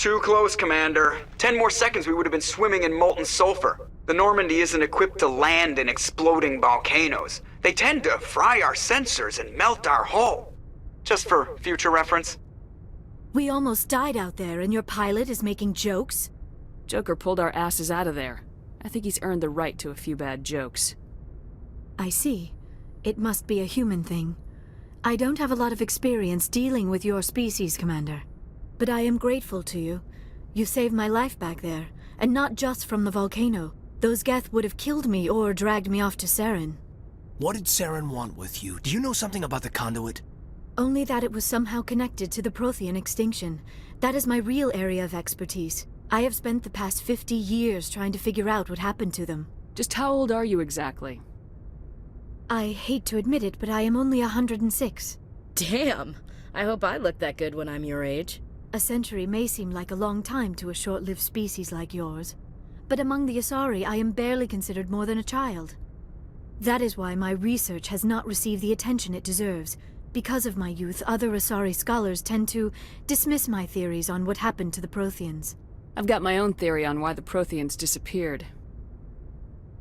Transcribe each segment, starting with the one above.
Too close, Commander. 10 more seconds we would have been swimming in molten sulfur. The Normandy isn't equipped to land in exploding volcanoes. They tend to fry our sensors and melt our hull. Just for future reference. We almost died out there and your pilot is making jokes? Joker pulled our asses out of there. I think he's earned the right to a few bad jokes. I see. It must be a human thing. I don't have a lot of experience dealing with your species, Commander. But I am grateful to you. You saved my life back there, and not just from the volcano. Those Geth would have killed me or dragged me off to Saren. What did Saren want with you? Do you know something about the conduit? Only that it was somehow connected to the Prothean extinction. That is my real area of expertise. I have spent the past 50 years trying to figure out what happened to them. Just how old are you exactly? I hate to admit it, but I am only 106. Damn! I hope I look that good when I'm your age. A century may seem like a long time to a short-lived species like yours, but among the Asari I am barely considered more than a child. That is why my research has not received the attention it deserves. Because of my youth, other Asari scholars tend to dismiss my theories on what happened to the Protheans. I've got my own theory on why the Protheans disappeared.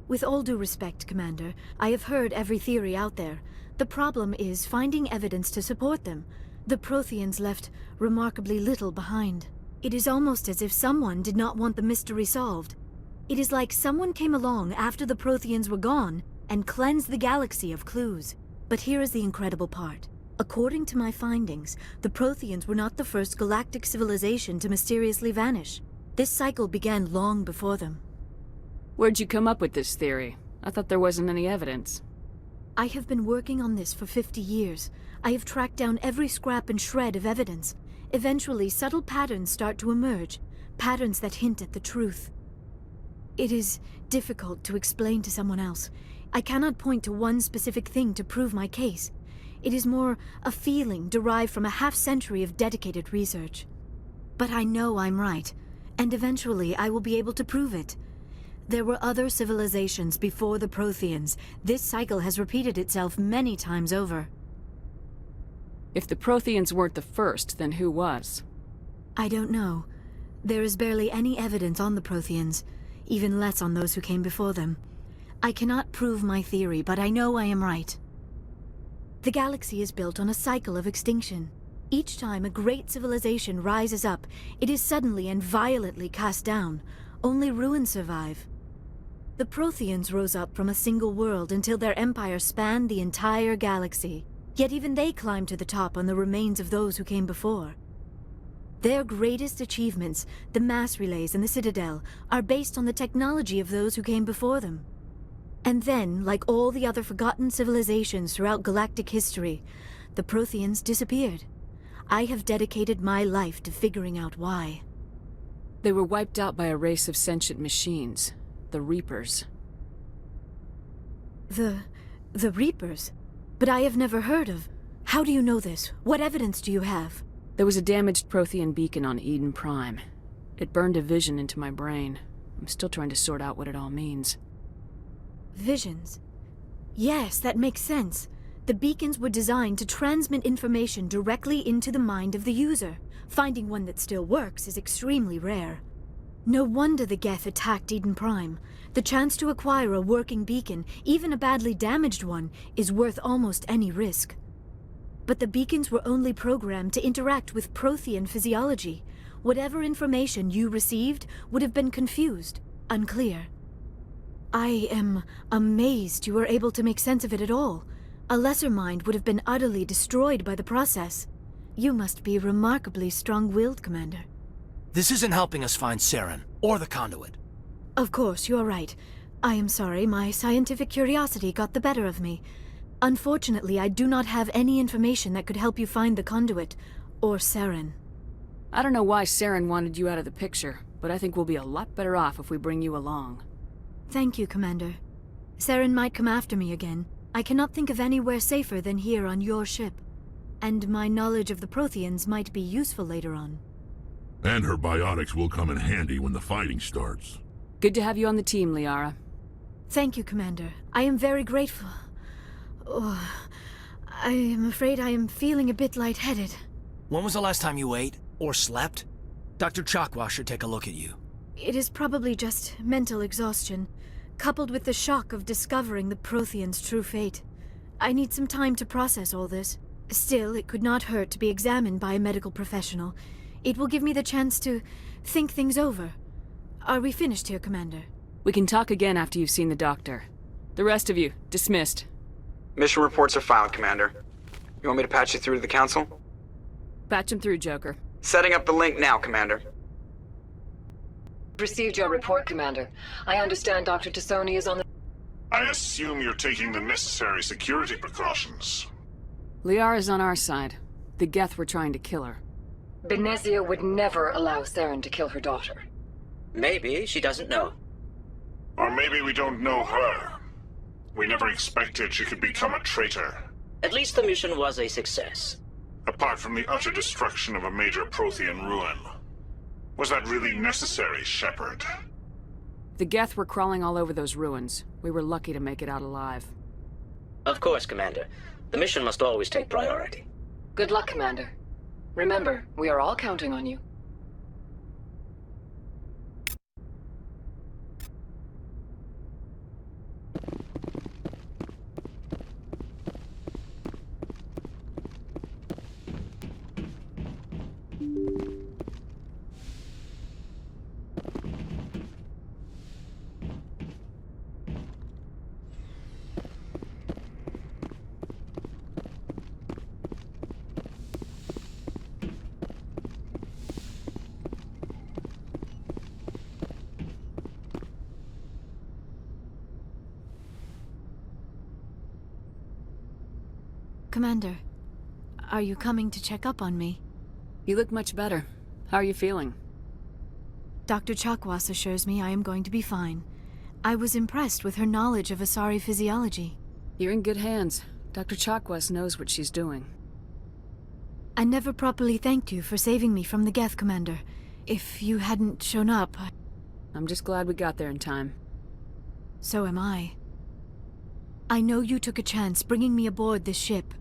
With all due respect, Commander, I have heard every theory out there. The problem is finding evidence to support them. The Protheans left remarkably little behind. It is almost as if someone did not want the mystery solved. It is like someone came along after the Protheans were gone and cleansed the galaxy of clues. But here is the incredible part. According to my findings, the Protheans were not the first galactic civilization to mysteriously vanish. This cycle began long before them. Where'd you come up with this theory? I thought there wasn't any evidence. I have been working on this for 50 years. I have tracked down every scrap and shred of evidence. Eventually, subtle patterns start to emerge, patterns that hint at the truth. It is difficult to explain to someone else. I cannot point to one specific thing to prove my case. It is more a feeling derived from a half-century of dedicated research. But I know I'm right, and eventually I will be able to prove it. There were other civilizations before the Protheans. This cycle has repeated itself many times over. If the Protheans weren't the first, then who was? I don't know. There is barely any evidence on the Protheans, even less on those who came before them. I cannot prove my theory, but I know I am right. The galaxy is built on a cycle of extinction. Each time a great civilization rises up, it is suddenly and violently cast down. Only ruins survive. The Protheans rose up from a single world until their empire spanned the entire galaxy. Yet even they climbed to the top on the remains of those who came before. Their greatest achievements, the mass relays and the Citadel, are based on the technology of those who came before them. And then, like all the other forgotten civilizations throughout galactic history, the Protheans disappeared. I have dedicated my life to figuring out why. They were wiped out by a race of sentient machines, the Reapers. The Reapers? But I have never heard of. How do you know this? What evidence do you have? There was a damaged Prothean beacon on Eden Prime. It burned a vision into my brain. I'm still trying to sort out what it all means. Visions? Yes, that makes sense. The beacons were designed to transmit information directly into the mind of the user. Finding one that still works is extremely rare. No wonder the Geth attacked Eden Prime. The chance to acquire a working beacon, even a badly damaged one, is worth almost any risk. But the beacons were only programmed to interact with Prothean physiology. Whatever information you received would have been confused, unclear. I am amazed you were able to make sense of it at all. A lesser mind would have been utterly destroyed by the process. You must be remarkably strong-willed, Commander. This isn't helping us find Saren, or the conduit. Of course, you're right. I am sorry, my scientific curiosity got the better of me. Unfortunately, I do not have any information that could help you find the conduit, or Saren. I don't know why Saren wanted you out of the picture, but I think we'll be a lot better off if we bring you along. Thank you, Commander. Saren might come after me again. I cannot think of anywhere safer than here on your ship. And my knowledge of the Protheans might be useful later on. And her biotics will come in handy when the fighting starts. Good to have you on the team, Liara. Thank you, Commander. I am very grateful. Oh, I am afraid I am feeling a bit lightheaded. When was the last time you ate, or slept? Dr. Chakwa should take a look at you. It is probably just mental exhaustion, coupled with the shock of discovering the Prothean's true fate. I need some time to process all this. Still, it could not hurt to be examined by a medical professional. It will give me the chance to think things over. Are we finished here, Commander? We can talk again after you've seen the doctor. The rest of you, dismissed. Mission reports are filed, Commander. You want me to patch you through to the Council? Patch him through, Joker. Setting up the link now, Commander. Received your report, Commander. I understand Dr. Tassoni is on the... I assume you're taking the necessary security precautions. Liara's on our side. The Geth were trying to kill her. Benezia would never allow Theron to kill her daughter. Maybe she doesn't know. Or maybe we don't know her. We never expected she could become a traitor. At least the mission was a success. Apart from the utter destruction of a major Prothean ruin. Was that really necessary, Shepard? The Geth were crawling all over those ruins. We were lucky to make it out alive. Of course, Commander. The mission must always take priority. Good luck, Commander. Remember, we are all counting on you. Commander, are you coming to check up on me? You look much better. How are you feeling? Dr. Chakwas assures me I am going to be fine. I was impressed with her knowledge of Asari physiology. You're in good hands. Dr. Chakwas knows what she's doing. I never properly thanked you for saving me from the Geth, Commander. If you hadn't shown up, I'm just glad we got there in time. So am I. I know you took a chance bringing me aboard this ship.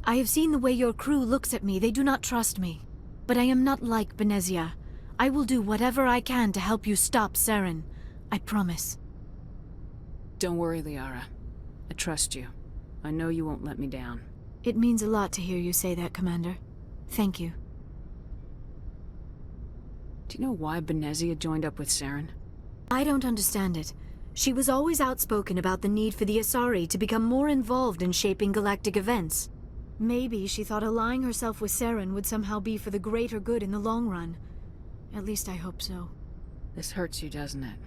I have seen the way your crew looks at me. They do not trust me. But I am not like Benezia. I will do whatever I can to help you stop Saren. I promise. Don't worry, Liara. I trust you. I know you won't let me down. It means a lot to hear you say that, Commander. Thank you. Do you know why Benezia joined up with Saren? I don't understand it. She was always outspoken about the need for the Asari to become more involved in shaping galactic events. Maybe she thought allying herself with Saren would somehow be for the greater good in the long run. At least I hope so. This hurts you, doesn't it?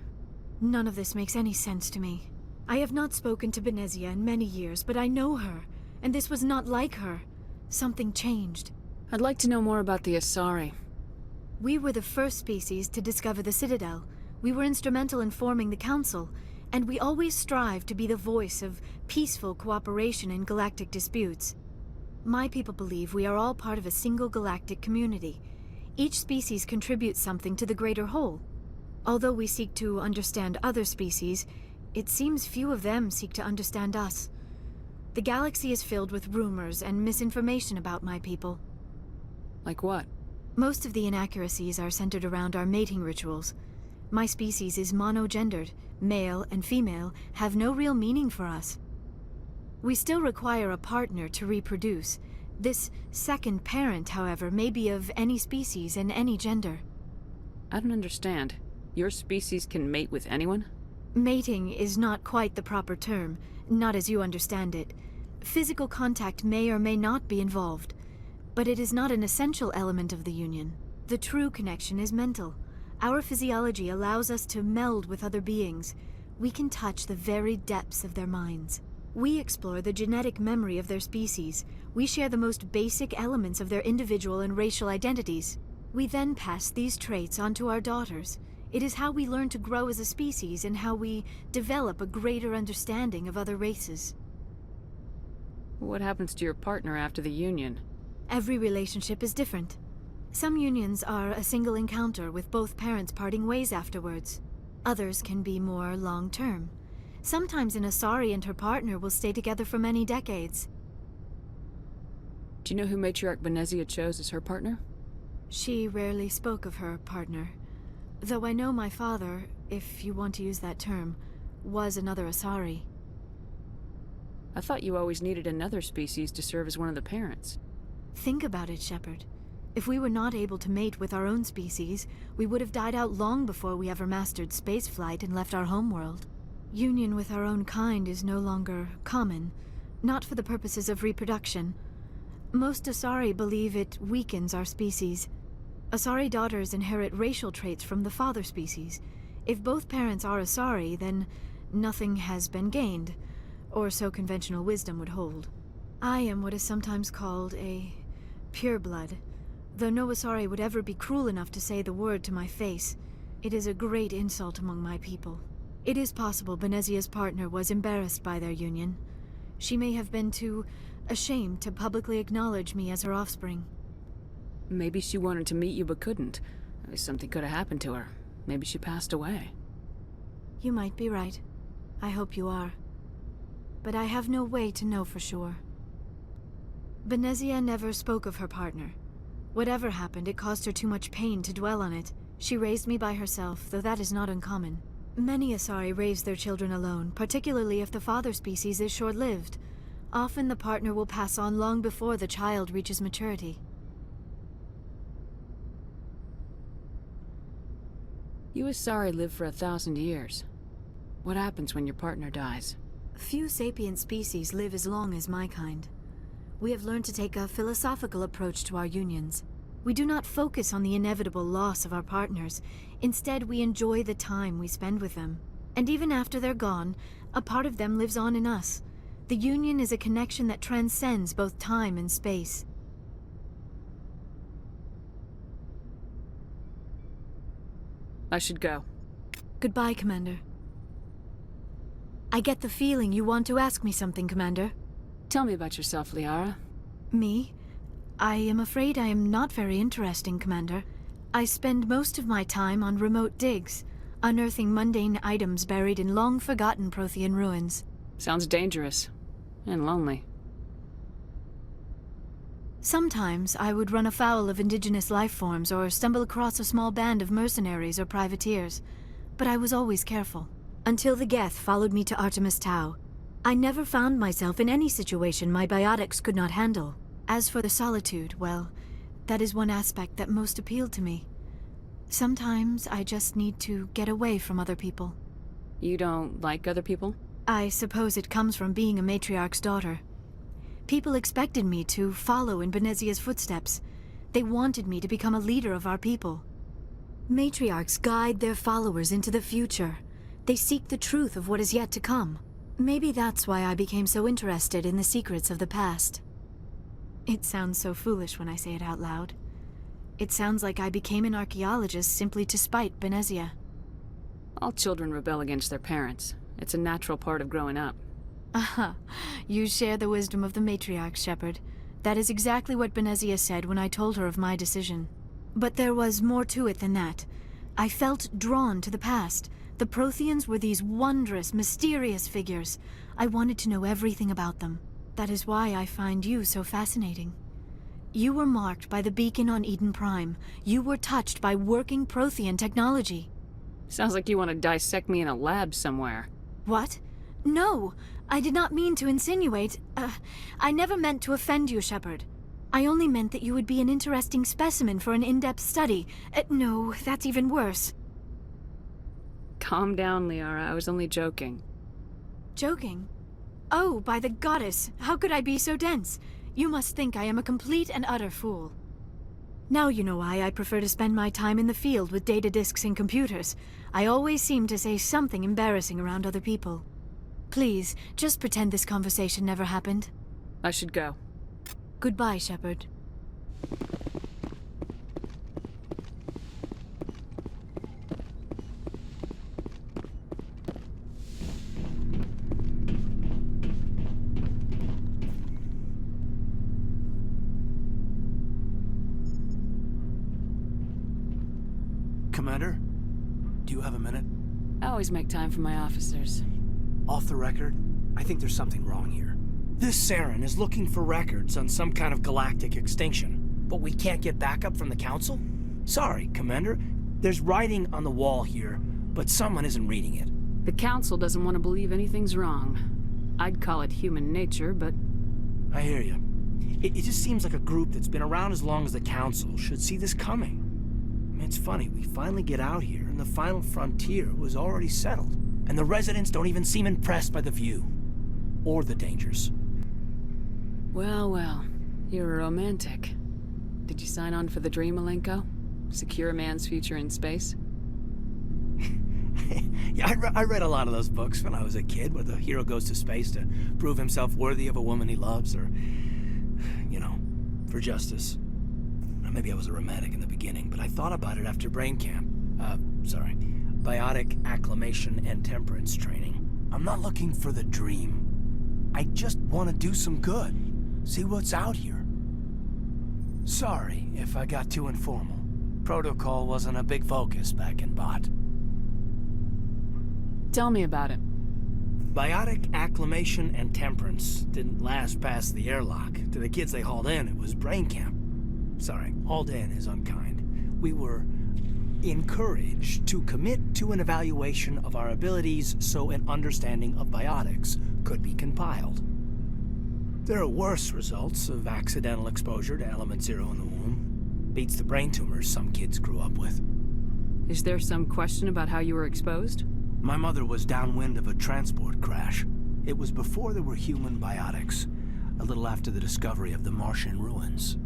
None of this makes any sense to me. I have not spoken to Benezia in many years, but I know her, and this was not like her. Something changed. I'd like to know more about the Asari. We were the first species to discover the Citadel. We were instrumental in forming the Council, and we always strive to be the voice of peaceful cooperation in galactic disputes. My people believe we are all part of a single galactic community. Each species contributes something to the greater whole. Although we seek to understand other species, it seems few of them seek to understand us. The galaxy is filled with rumors and misinformation about my people. Like what? Most of the inaccuracies are centered around our mating rituals. My species is monogendered. Male and female have no real meaning for us. We still require a partner to reproduce. This second parent, however, may be of any species and any gender. I don't understand. Your species can mate with anyone? Mating is not quite the proper term, not as you understand it. Physical contact may or may not be involved, but it is not an essential element of the union. The true connection is mental. Our physiology allows us to meld with other beings. We can touch the very depths of their minds. We explore the genetic memory of their species. We share the most basic elements of their individual and racial identities. We then pass these traits on to our daughters. It is how we learn to grow as a species and how we develop a greater understanding of other races. What happens to your partner after the union? Every relationship is different. Some unions are a single encounter with both parents parting ways afterwards. Others can be more long-term. Sometimes an Asari and her partner will stay together for many decades. Do you know who Matriarch Benezia chose as her partner? She rarely spoke of her partner, though I know my father, if you want to use that term, was another Asari. I thought you always needed another species to serve as one of the parents. Think about it, Shepard. If we were not able to mate with our own species, we would have died out long before we ever mastered spaceflight and left our homeworld. Union with our own kind is no longer common, not for the purposes of reproduction. Most Asari believe it weakens our species. Asari daughters inherit racial traits from the father species. If both parents are Asari, then nothing has been gained, or so conventional wisdom would hold. I am what is sometimes called a pureblood, though no Asari would ever be cruel enough to say the word to my face. It is a great insult among my people. It is possible Benezia's partner was embarrassed by their union. She may have been too ashamed to publicly acknowledge me as her offspring. Maybe she wanted to meet you but couldn't. Something could have happened to her. Maybe she passed away. You might be right. I hope you are. But I have no way to know for sure. Benezia never spoke of her partner. Whatever happened, it caused her too much pain to dwell on it. She raised me by herself, though that is not uncommon. Many Asari raise their children alone, particularly if the father species is short-lived. Often the partner will pass on long before the child reaches maturity. You Asari live for 1,000 years. What happens when your partner dies? Few sapient species live as long as my kind. We have learned to take a philosophical approach to our unions. We do not focus on the inevitable loss of our partners. Instead, we enjoy the time we spend with them. And even after they're gone, a part of them lives on in us. The union is a connection that transcends both time and space. I should go. Goodbye, Commander. I get the feeling you want to ask me something, Commander. Tell me about yourself, Liara. Me? I am afraid I am not very interesting, Commander. I spend most of my time on remote digs, unearthing mundane items buried in long-forgotten Prothean ruins. Sounds dangerous. And lonely. Sometimes I would run afoul of indigenous life forms or stumble across a small band of mercenaries or privateers, but I was always careful. Until the Geth followed me to Artemis Tau, I never found myself in any situation my biotics could not handle. As for the solitude, well, that is one aspect that most appealed to me. Sometimes I just need to get away from other people. You don't like other people? I suppose it comes from being a matriarch's daughter. People expected me to follow in Benezia's footsteps. They wanted me to become a leader of our people. Matriarchs guide their followers into the future. They seek the truth of what is yet to come. Maybe that's why I became so interested in the secrets of the past. It sounds so foolish when I say it out loud. It sounds like I became an archaeologist simply to spite Benezia. All children rebel against their parents. It's a natural part of growing up. Aha, you share the wisdom of the matriarch, Shepard. That is exactly what Benezia said when I told her of my decision. But there was more to it than that. I felt drawn to the past. The Protheans were these wondrous, mysterious figures. I wanted to know everything about them. That is why I find you so fascinating. You were marked by the beacon on Eden Prime. You were touched by working Prothean technology. Sounds like you want to dissect me in a lab somewhere. What? No! I did not mean to insinuate. I never meant to offend you, Shepard. I only meant that you would be an interesting specimen for an in-depth study. No, that's even worse. Calm down, Liara. I was only joking. Joking? Oh, by the goddess, how could I be so dense? You must think I am a complete and utter fool. Now you know why I prefer to spend my time in the field with data disks and computers. I always seem to say something embarrassing around other people. Please, just pretend this conversation never happened. I should go. Goodbye, Shepard. Commander, do you have a minute? I always make time for my officers. Off the record, I think there's something wrong here. This Saren is looking for records on some kind of galactic extinction. But we can't get backup from the Council? Sorry, Commander. There's writing on the wall here, but someone isn't reading it. The Council doesn't want to believe anything's wrong. I'd call it human nature, but... I hear you. It just seems like a group that's been around as long as the Council should see this coming. I mean, it's funny, we finally get out here, and the final frontier was already settled. And the residents don't even seem impressed by the view. Or the dangers. Well, well. You're a romantic. Did you sign on for the dream, Malenko? Secure a man's future in space? Yeah, I read a lot of those books when I was a kid, where the hero goes to space to prove himself worthy of a woman he loves, or, you know, for justice. Now, maybe I was a romantic in the beginning, but I thought about it after brain camp. Biotic acclimation and temperance training. I'm not looking for the dream. I just want to do some good. See what's out here. Sorry if I got too informal. Protocol wasn't a big focus back in Bot. Tell me about it. Biotic acclimation and temperance didn't last past the airlock. To the kids they hauled in, it was brain camp. Sorry, hauled in is unkind. We were encouraged to commit to an evaluation of our abilities so an understanding of biotics could be compiled. There are worse results of accidental exposure to Element Zero in the womb. Beats the brain tumors some kids grew up with. Is there some question about how you were exposed? My mother was downwind of a transport crash. It was before there were human biotics, a little after the discovery of the Martian ruins.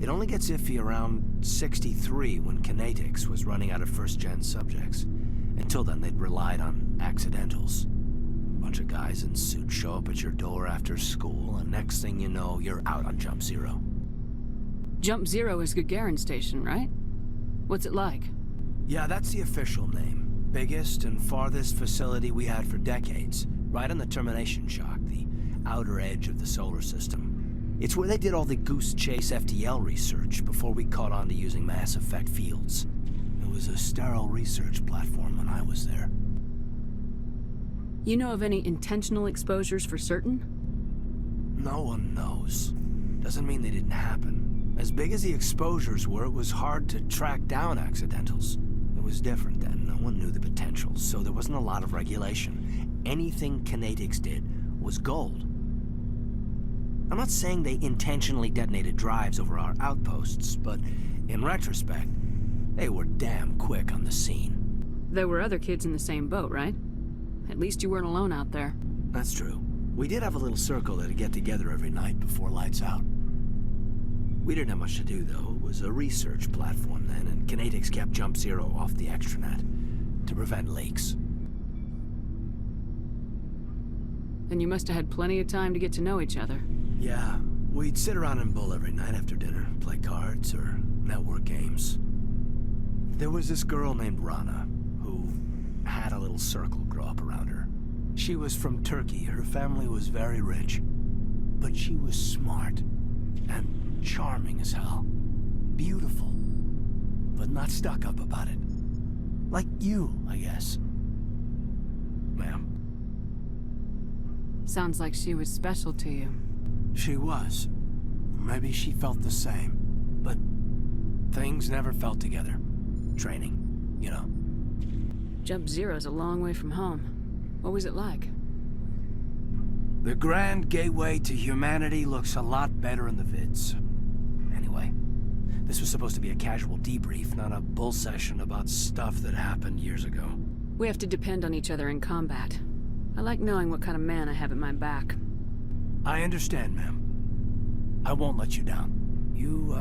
It only gets iffy around 63 when Kinetics was running out of first-gen subjects. Until then, they'd relied on accidentals. A bunch of guys in suits show up at your door after school, and next thing you know, you're out on Jump Zero. Jump Zero is Gagarin Station, right? What's it like? Yeah, that's the official name. Biggest and farthest facility we had for decades. Right on the termination shock, the outer edge of the solar system. It's where they did all the Goose Chase FTL research before we caught on to using mass effect fields. It was a sterile research platform when I was there. You know of any intentional exposures for certain? No one knows. Doesn't mean they didn't happen. As big as the exposures were, it was hard to track down accidentals. It was different then. No one knew the potential, so there wasn't a lot of regulation. Anything Kinetics did was gold. I'm not saying they intentionally detonated drives over our outposts, but in retrospect, they were damn quick on the scene. There were other kids in the same boat, right? At least you weren't alone out there. That's true. We did have a little circle that'd get together every night before lights out. We didn't have much to do, though. It was a research platform then, and Kinetics kept Jump Zero off the extranet to prevent leaks. Then you must have had plenty of time to get to know each other. Yeah, we'd sit around and bull every night after dinner, play cards or network games. There was this girl named Rana, who had a little circle grow up around her. She was from Turkey. Her family was very rich. But she was smart and charming as hell. Beautiful, but not stuck up about it. Like you, I guess. Ma'am. Sounds like she was special to you. She was. Maybe she felt the same. But things never felt together. Training, you know. Jump Zero's a long way from home. What was it like? The grand gateway to humanity looks a lot better in the vids. Anyway, this was supposed to be a casual debrief, not a bull session about stuff that happened years ago. We have to depend on each other in combat. I like knowing what kind of man I have at my back. I understand, ma'am. I won't let you down. You,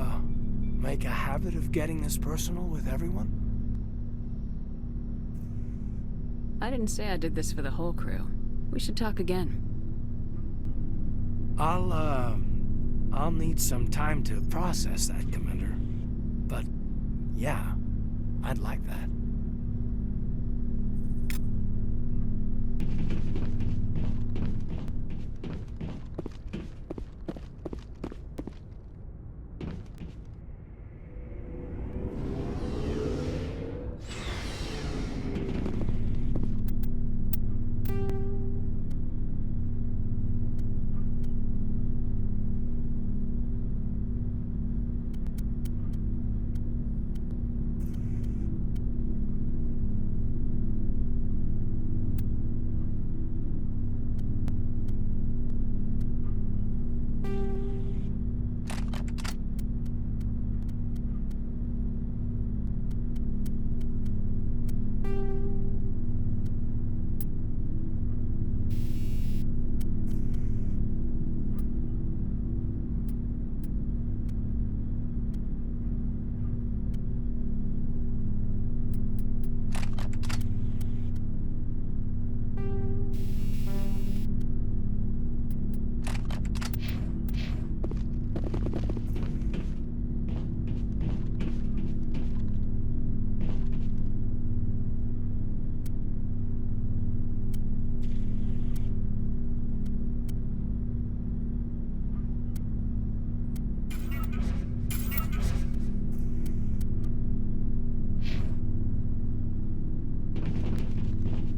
make a habit of getting this personal with everyone? I didn't say I did this for the whole crew. We should talk again. I'll need some time to process that, Commander. But, yeah, I'd like that.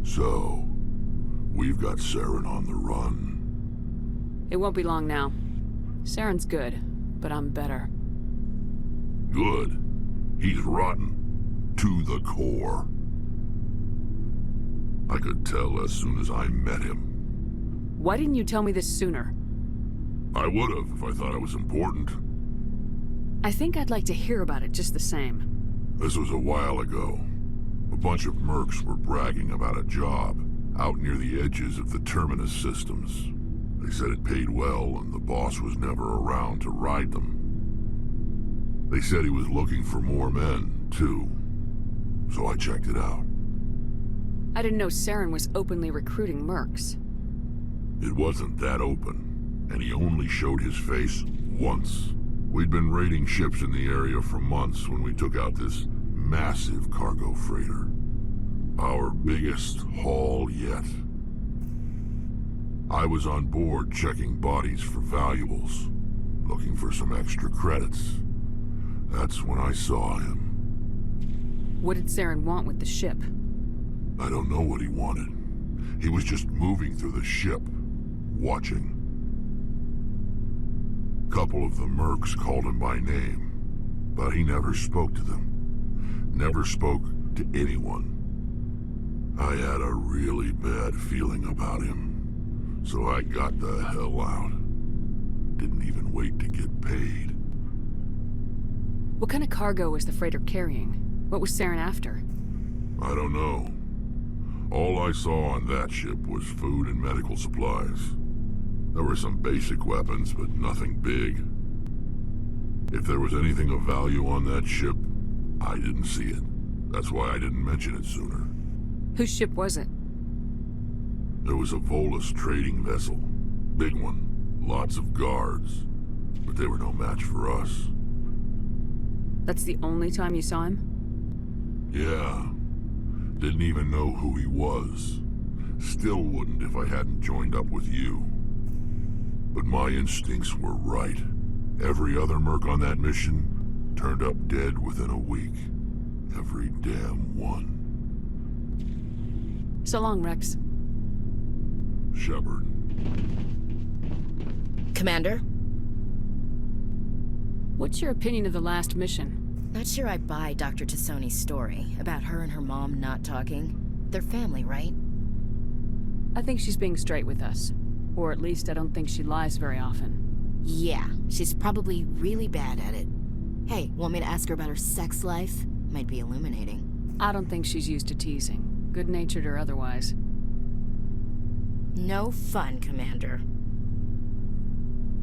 So, we've got Saren on the run. It won't be long now. Saren's good, but I'm better. Good. He's rotten. To the core. I could tell as soon as I met him. Why didn't you tell me this sooner? I would've if I thought it was important. I think I'd like to hear about it just the same. This was a while ago. A bunch of mercs were bragging about a job out near the edges of the Terminus systems. They said it paid well and the boss was never around to ride them. They said he was looking for more men, too. So I checked it out. I didn't know Saren was openly recruiting mercs. It wasn't that open, and he only showed his face once. We'd been raiding ships in the area for months when we took out this massive cargo freighter. Our biggest haul yet. I was on board checking bodies for valuables, looking for some extra credits. That's when I saw him. What did Saren want with the ship? I don't know what he wanted. He was just moving through the ship, watching. Couple of the mercs called him by name, but he never spoke to them. Never spoke to anyone. I had a really bad feeling about him, so I got the hell out. Didn't even wait to get paid. What kind of cargo was the freighter carrying? What was Saren after? I don't know. All I saw on that ship was food and medical supplies. There were some basic weapons, but nothing big. If there was anything of value on that ship, I didn't see it. That's why I didn't mention it sooner. Whose ship was it? There was a Volus trading vessel. Big one. Lots of guards. But they were no match for us. That's the only time you saw him? Yeah. Didn't even know who he was. Still wouldn't if I hadn't joined up with you. But my instincts were right. Every other merc on that mission turned up dead within a week. Every damn one. So long, Rex. Shepard. Commander? What's your opinion of the last mission? Not sure I buy Dr. Tassoni's story about her and her mom not talking. They're family, right? I think she's being straight with us. Or at least I don't think she lies very often. Yeah, she's probably really bad at it. Hey, want me to ask her about her sex life? Might be illuminating. I don't think she's used to teasing, good-natured or otherwise. No fun, Commander.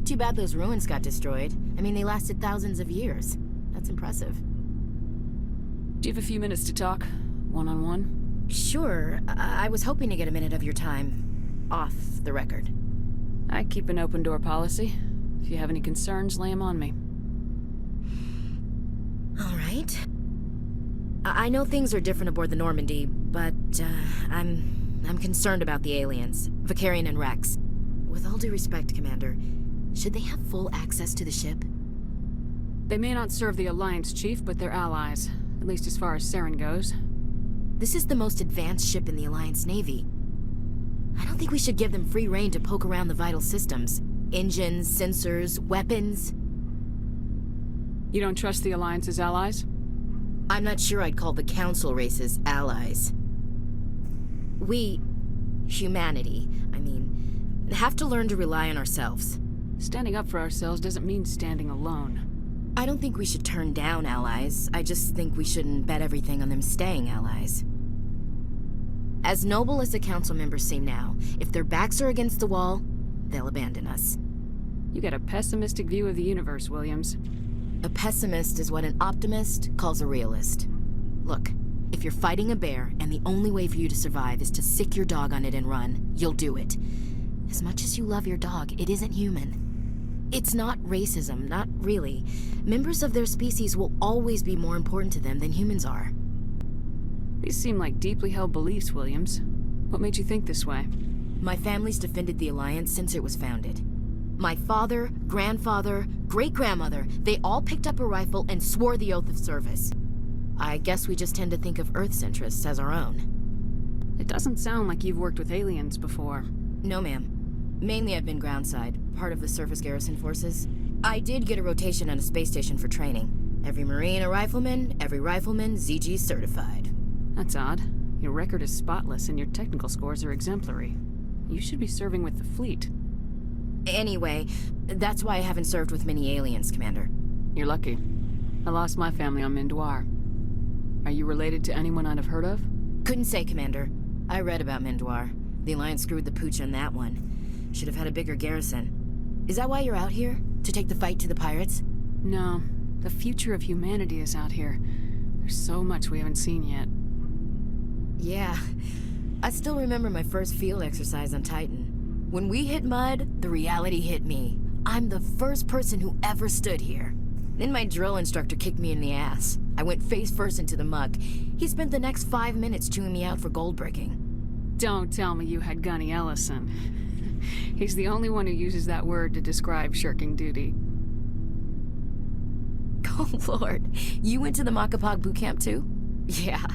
Too bad those ruins got destroyed. I mean, they lasted thousands of years. That's impressive. Do you have a few minutes to talk? One-on-one? Sure. I was hoping to get a minute of your time. Off the record. I keep an open door policy. If you have any concerns, lay them on me. All right. I know things are different aboard the Normandy, but I'm concerned about the aliens, Vicarian and Rex. With all due respect, Commander, should they have full access to the ship? They may not serve the Alliance, Chief, but they're allies. At least as far as Saren goes. This is the most advanced ship in the Alliance Navy. I don't think we should give them free rein to poke around the vital systems. Engines, sensors, weapons. You don't trust the Alliance's allies? I'm not sure I'd call the Council races allies. We, humanity, have to learn to rely on ourselves. Standing up for ourselves doesn't mean standing alone. I don't think we should turn down allies. I just think we shouldn't bet everything on them staying allies. As noble as the Council members seem now, if their backs are against the wall, they'll abandon us. You got a pessimistic view of the universe, Williams. A pessimist is what an optimist calls a realist. Look, if you're fighting a bear and the only way for you to survive is to sick your dog on it and run, you'll do it. As much as you love your dog, it isn't human. It's not racism, not really. Members of their species will always be more important to them than humans are. These seem like deeply held beliefs, Williams. What made you think this way? My family's defended the Alliance since it was founded. My father, grandfather, great-grandmother, they all picked up a rifle and swore the oath of service. I guess we just tend to think of Earth's interests as our own. It doesn't sound like you've worked with aliens before. No, ma'am. Mainly I've been groundside, part of the surface garrison forces. I did get a rotation on a space station for training. Every Marine a rifleman, every rifleman ZG certified. That's odd. Your record is spotless and your technical scores are exemplary. You should be serving with the fleet. Anyway, that's why I haven't served with many aliens, Commander. You're lucky. I lost my family on Mindoir. Are you related to anyone I'd have heard of? Couldn't say, Commander. I read about Mindoir. The Alliance screwed the pooch on that one. Should have had a bigger garrison. Is that why you're out here? To take the fight to the pirates? No. The future of humanity is out here. There's so much we haven't seen yet. Yeah. I still remember my first field exercise on Titan. When we hit mud, the reality hit me. I'm the first person who ever stood here. Then my drill instructor kicked me in the ass. I went face first into the muck. He spent the next 5 minutes chewing me out for gold bricking. Don't tell me you had Gunny Ellison. He's the only one who uses that word to describe shirking duty. Oh, Lord. You went to the Makapog boot camp, too? Yeah.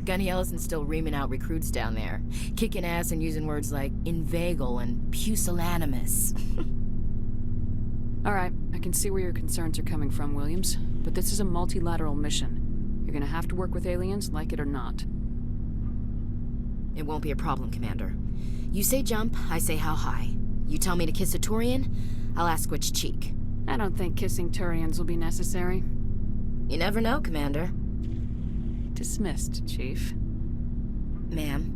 Gunny Ellison's still reaming out recruits down there. Kicking ass and using words like inveigle and pusillanimous. All right, I can see where your concerns are coming from, Williams. But this is a multilateral mission. You're gonna have to work with aliens, like it or not. It won't be a problem, Commander. You say jump, I say how high. You tell me to kiss a Turian, I'll ask which cheek. I don't think kissing Turians will be necessary. You never know, Commander. Dismissed, Chief. Ma'am.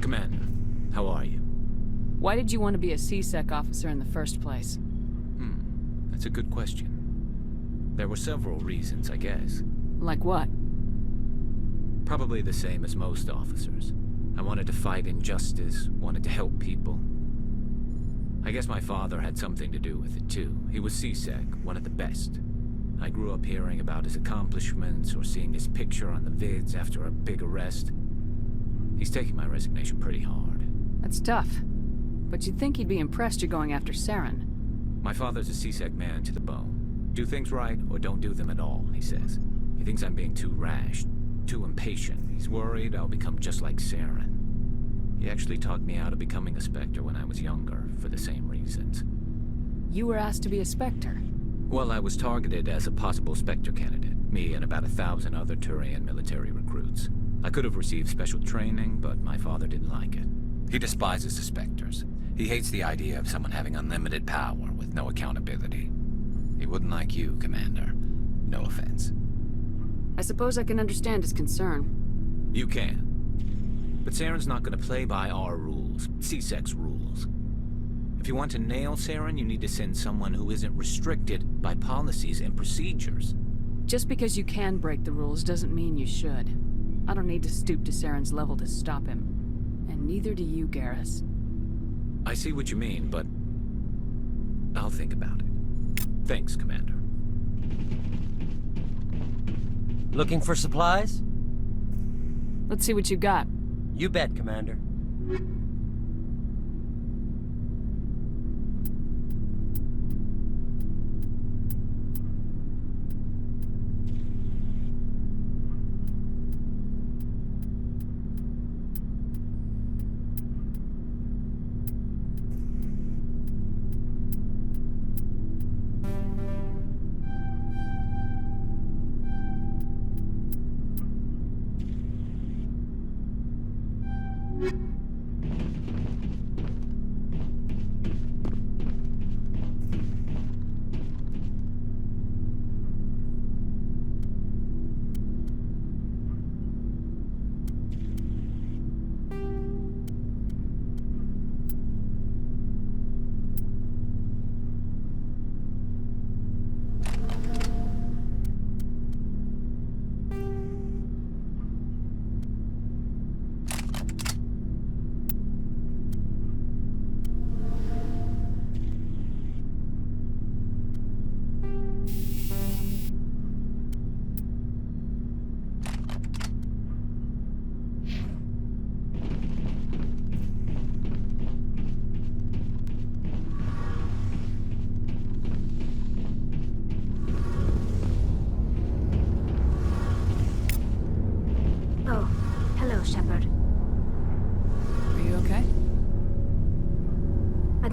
Commander, how are you? Why did you want to be a C-Sec officer in the first place? That's a good question. There were several reasons, I guess. Like what? Probably the same as most officers. I wanted to fight injustice, wanted to help people. I guess my father had something to do with it too. He was C-Sec, one of the best. I grew up hearing about his accomplishments or seeing his picture on the vids after a big arrest. He's taking my resignation pretty hard. That's tough. But you'd think he'd be impressed you're going after Saren. My father's a C-Sec man to the bone. Do things right or don't do them at all, he says. He thinks I'm being too rash, too impatient. He's worried I'll become just like Saren. He actually talked me out of becoming a Spectre when I was younger, for the same reasons. You were asked to be a Spectre? Well, I was targeted as a possible Spectre candidate. Me and about 1,000 other Turian military recruits. I could have received special training, but my father didn't like it. He despises the Spectres. He hates the idea of someone having unlimited power with no accountability. He wouldn't like you, Commander. No offense. I suppose I can understand his concern. You can. But Saren's not going to play by our rules, C-Sec's rules. If you want to nail Saren, you need to send someone who isn't restricted by policies and procedures. Just because you can break the rules doesn't mean you should. I don't need to stoop to Saren's level to stop him. And neither do you, Garrus. I see what you mean, but I'll think about it. Thanks, Commander. Looking for supplies? Let's see what you got. You bet, Commander.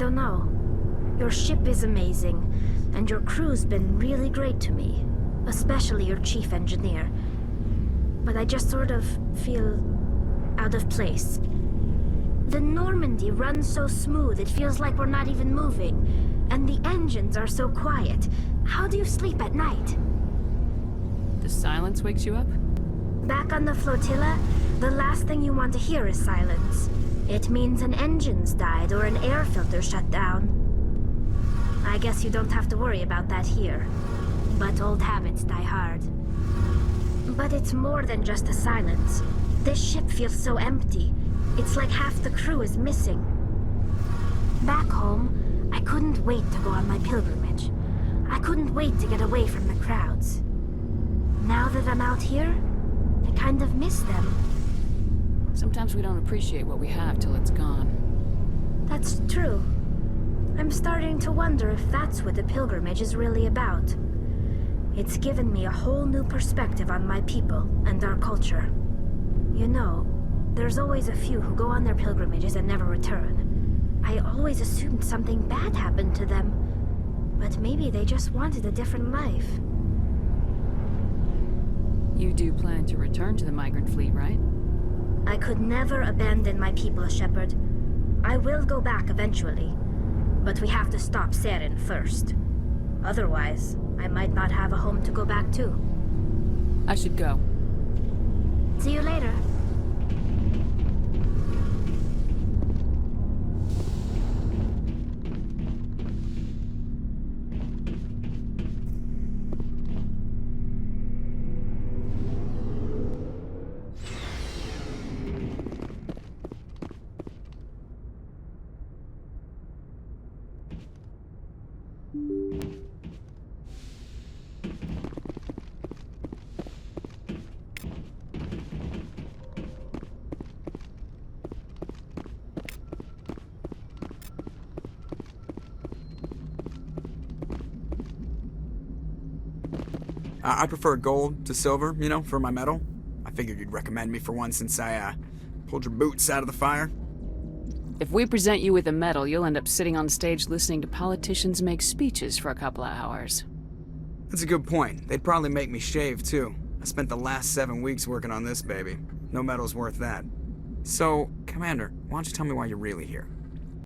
don't know. Your ship is amazing, and your crew's been really great to me, especially your chief engineer. But I just sort of feel out of place. The Normandy runs so smooth it feels like we're not even moving, and the engines are so quiet. How do you sleep at night? The silence wakes you up? Back on the flotilla, the last thing you want to hear is silence. It means an engine's died or an air filter shut down. I guess you don't have to worry about that here. But old habits die hard. But it's more than just the silence. This ship feels so empty. It's like half the crew is missing. Back home, I couldn't wait to go on my pilgrimage. I couldn't wait to get away from the crowds. Now that I'm out here, I kind of miss them. Sometimes we don't appreciate what we have till it's gone. That's true. I'm starting to wonder if that's what the pilgrimage is really about. It's given me a whole new perspective on my people and our culture. You know, there's always a few who go on their pilgrimages and never return. I always assumed something bad happened to them, but maybe they just wanted a different life. You do plan to return to the migrant fleet, right? I could never abandon my people, Shepard. I will go back eventually, but we have to stop Saren first. Otherwise, I might not have a home to go back to. I should go. See you later. I prefer gold to silver, you know, for my medal. I figured you'd recommend me for one since I, pulled your boots out of the fire. If we present you with a medal, you'll end up sitting on stage listening to politicians make speeches for a couple of hours. That's a good point. They'd probably make me shave, too. I spent the last 7 weeks working on this baby. No medal's worth that. So, Commander, why don't you tell me why you're really here?